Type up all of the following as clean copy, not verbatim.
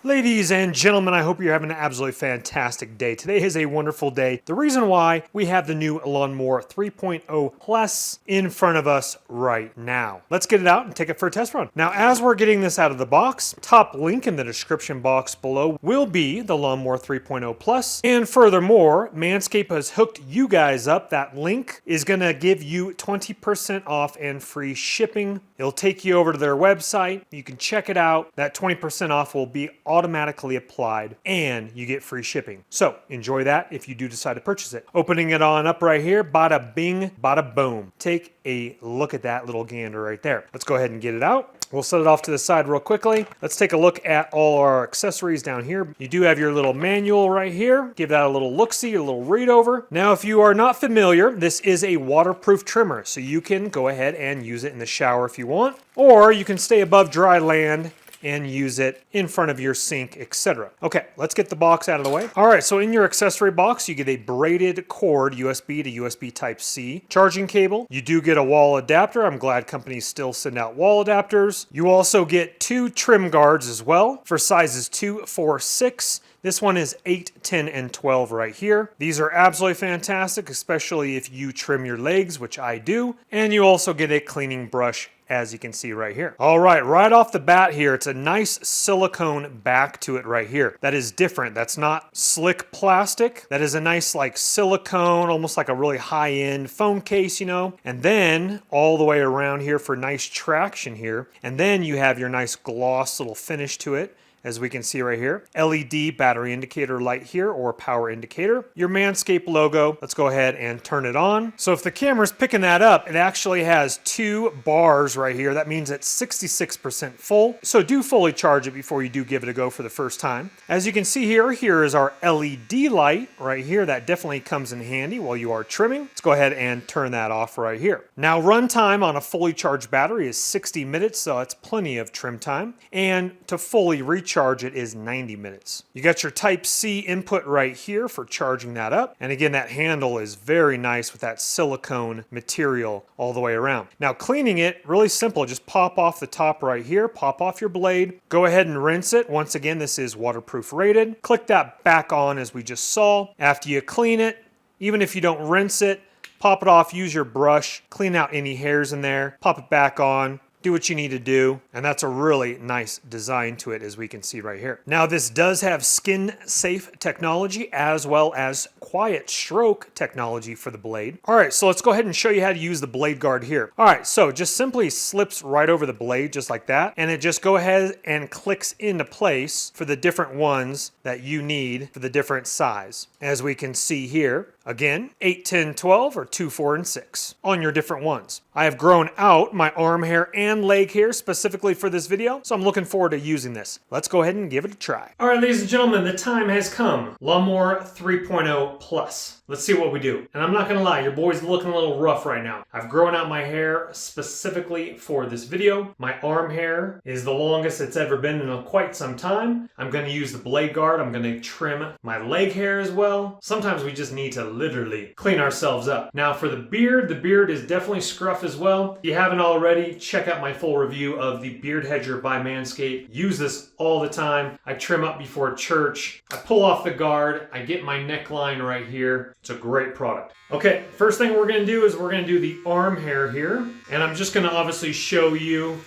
Ladies and gentlemen, I hope you're having an absolutely fantastic day. Today is a wonderful day. The reason why we have the new Lawnmower 3.0 Plus in front of us right now. Let's get it out and take it for a test run. Now, as we're getting this out of the box, top link in the description box below will be the Lawnmower 3.0 Plus. And furthermore, Manscaped has hooked you guys up. That link is going to give you 20% off and free shipping. It'll take you over to their website. You can check it out. That 20% off will be automatically applied and you get free shipping. So enjoy that if you do decide to purchase it. Opening it on up right here, bada bing, bada boom. Take a look at that little gander right there. Let's go ahead and get it out. We'll set it off to the side real quickly. Let's take a look at all our accessories down here. You do have your little manual right here. Give that a little look-see, a little read over. Now, if you are not familiar, this is a waterproof trimmer, so you can go ahead and use it in the shower if you want, or you can stay above dry land and use it in front of your sink, etc. Okay, let's get the box out of the way. All right, so in your accessory box, you get a braided cord, USB to USB Type-C, charging cable. You do get a wall adapter. I'm glad companies still send out wall adapters. You also get 2 trim guards as well for sizes 2, 4, 6. This one is 8, 10, and 12 right here. These are absolutely fantastic, especially if you trim your legs, which I do. And you also get a cleaning brush, as you can see right here. All right off the bat here, it's a nice silicone back to it right here. That is different. That's not slick plastic. That is a nice like silicone, almost like a really high-end phone case, you know. And then all the way around here for nice traction here. And then you have your nice gloss little finish to it, as we can see right here. LED battery indicator light here, or power indicator. Your Manscaped logo. Let's go ahead and turn it on. So if the camera's picking that up, it actually has 2 bars right here. That means it's 66% full. So do fully charge it before you do give it a go for the first time. As you can see here, here is our LED light right here. That definitely comes in handy while you are trimming. Let's go ahead and turn that off right here. Now, run time on a fully charged battery is 60 minutes, so that's plenty of trim time. And to fully recharge it is 90 minutes. You got your Type-C input right here for charging that up. And again, that handle is very nice with that silicone material all the way around. Now, cleaning it, really simple. Just pop off the top right here, pop off your blade, go ahead and rinse it. Once again, this is waterproof rated. Click that back on as we just saw. After you clean it, even if you don't rinse it, pop it off, use your brush, clean out any hairs in there, pop it back on. Do what you need to do, and that's a really nice design to it, as we can see right here. Now, this does have SkinSafe technology as well as quiet stroke technology for the blade. All right, so let's go ahead and show you how to use the blade guard here. All right, so just simply slips right over the blade just like that, and it just go ahead and clicks into place for the different ones that you need for the different size. As we can see here, again, 8, 10, 12, or 2, 4, and 6 on your different ones. I have grown out my arm hair and leg hair specifically for this video, so I'm looking forward to using this. Let's go ahead and give it a try. All right, ladies and gentlemen, the time has come. Lawnmower 3.0 Plus. Let's see what we do. And I'm not gonna lie, your boy's looking a little rough right now. I've grown out my hair specifically for this video. My arm hair is the longest it's ever been in quite some time. I'm gonna use the blade guard. I'm gonna trim my leg hair as well. Sometimes we just need to literally clean ourselves up. Now for the beard is definitely scruff as well. If you haven't already, check out my full review of the Beard Hedger by Manscaped. Use this all the time. I trim up before church. I pull off the guard. I get my neckline right here. It's a great product. Okay, first thing we're gonna do is we're gonna do the arm hair here. And I'm just gonna obviously show you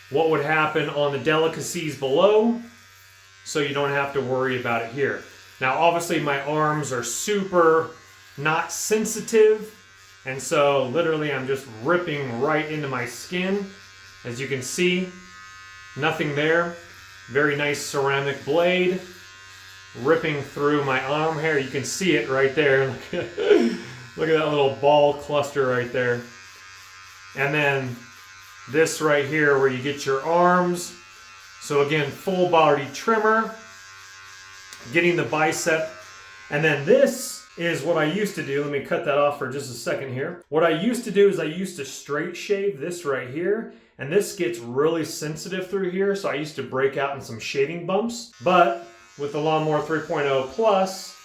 what would happen on the delicacies below, so you don't have to worry about it here. Now, obviously my arms are super not sensitive, and so literally I'm just ripping right into my skin. As you can see, nothing there. Very nice ceramic blade, ripping through my arm hair. You can see it right there. Look at that little ball cluster right there. And then this right here where you get your arms. So again, full body trimmer, getting the bicep. And then this is what I used to do. Let me cut that off for just a second here. What I used to do is I used to straight shave this right here, and this gets really sensitive through here, so I used to break out in some shaving bumps. But with the Lawnmower 3.0 Plus,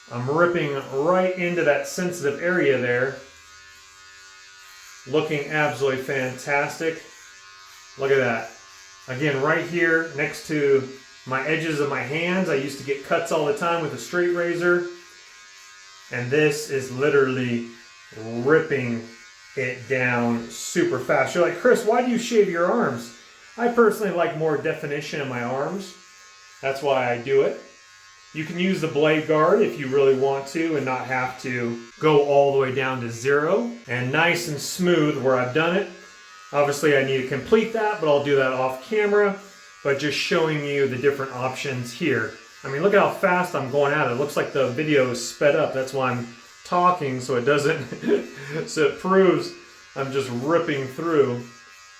I'm ripping right into that sensitive area there. Looking absolutely fantastic. Look at that. Again, right here next to my edges of my hands. I used to get cuts all the time with a straight razor. And this is literally ripping it down super fast. You're like, Chris, why do you shave your arms? I personally like more definition in my arms. That's why I do it. You can use the blade guard if you really want to and not have to go all the way down to 0. And nice and smooth where I've done it. Obviously I need to complete that, but I'll do that off camera. But just showing you the different options here. I mean, look at how fast I'm going at it. It looks like the video is sped up. That's why I'm talking, so it doesn't, so it proves I'm just ripping through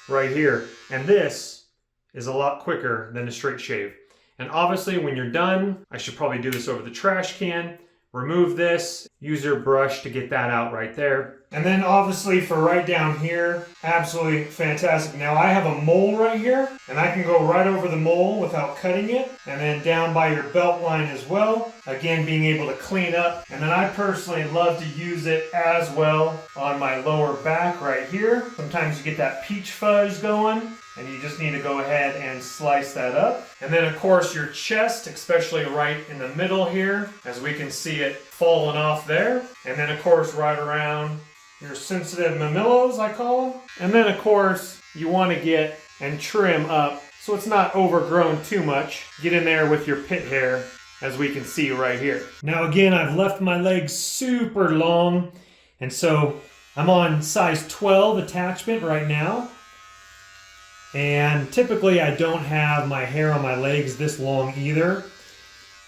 right here. And this is a lot quicker than a straight shave. And obviously when you're done, I should probably do this over the trash can. Remove this, use your brush to get that out right there. And then obviously for right down here, absolutely fantastic. Now I have a mole right here, and I can go right over the mole without cutting it. And then down by your belt line as well. Again, being able to clean up. And then I personally love to use it as well on my lower back right here. Sometimes you get that peach fuzz going, and you just need to go ahead and slice that up. And then of course your chest, especially right in the middle here, as we can see it falling off there. And then of course right around your sensitive mamillos, I call them. And then of course you want to get and trim up so it's not overgrown too much. Get in there with your pit hair, as we can see right here. Now again, I've left my legs super long, and so I'm on size 12 attachment right now. And typically I don't have my hair on my legs this long either,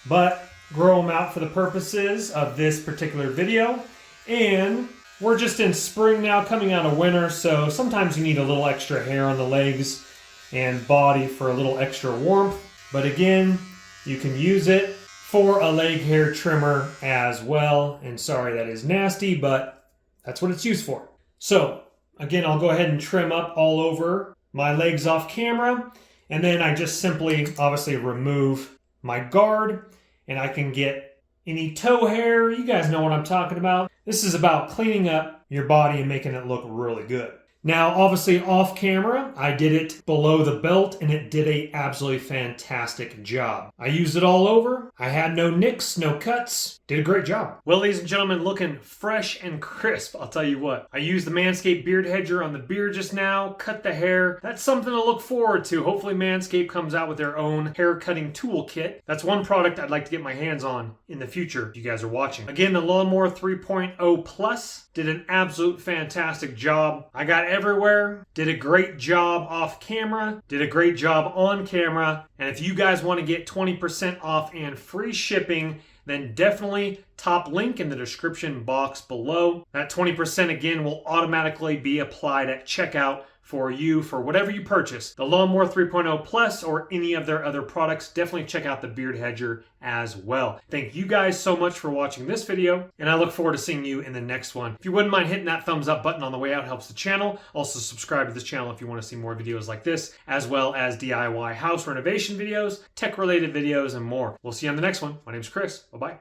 but grow them out for the purposes of this particular video. And we're just in spring now, coming out of winter, so sometimes you need a little extra hair on the legs and body for a little extra warmth. But again, you can use it for a leg hair trimmer as well. And sorry, that is nasty, but that's what it's used for. So again, I'll go ahead and trim up all over my legs off camera, and then I just simply obviously remove my guard, and I can get any toe hair. You guys know what I'm talking about. This is about cleaning up your body and making it look really good. Now, obviously off camera, I did it below the belt, and it did a absolutely fantastic job. I used it all over. I had no nicks, no cuts. Did a great job. Well, ladies and gentlemen, looking fresh and crisp, I'll tell you what. I used the Manscaped beard hedger on the beard just now, cut the hair. That's something to look forward to. Hopefully Manscaped comes out with their own hair cutting toolkit. That's one product I'd like to get my hands on in the future if you guys are watching. Again, the Lawnmower 3.0 Plus did an absolute fantastic job. I got everywhere, did a great job off camera, did a great job on camera. And if you guys want to get 20% off and free shipping, then definitely top link in the description box below. That 20% again will automatically be applied at checkout for you for whatever you purchase. The Lawnmower 3.0 Plus or any of their other products, definitely check out the beard hedger as well. Thank you guys so much for watching this video, and I look forward to seeing you in the next one. If you wouldn't mind hitting that thumbs up button on the way out, helps the channel. Also subscribe to this channel if you want to see more videos like this, as well as DIY house renovation videos, tech related videos, and more. We'll see you on the next one. My name's Chris. Bye-bye.